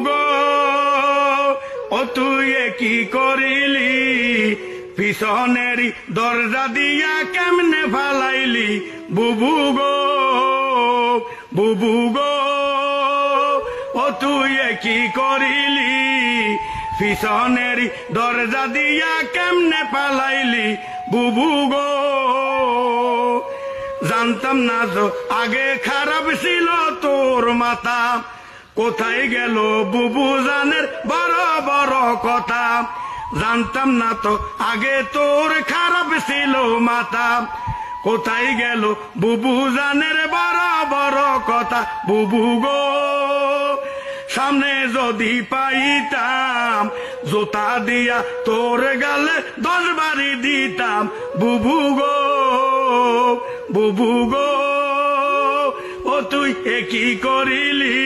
গো ও তুই কি করিলি পিছনের দরজা দিয়া কেমনে ফালাইলি বুবু গো ও তুই কি করিলি পিছনের দরজা দিয়া কেমনে পালাইলি বুবু গো জানতাম না তো আগে খারাপ ছিল তোর মাথা কোথায় গেল বুবু জানের বড় বড় কথা জানতাম না তো আগে তোর খারাপ ছিল মাথা কোথায় গেল বুবু জানের বড় বড় কথা বুবু গো সামনে যদি পাইতাম জোতা দিয়া তোর গালে 10 বাড়ি দিতাম বুবু গো ও তুই কি করিলি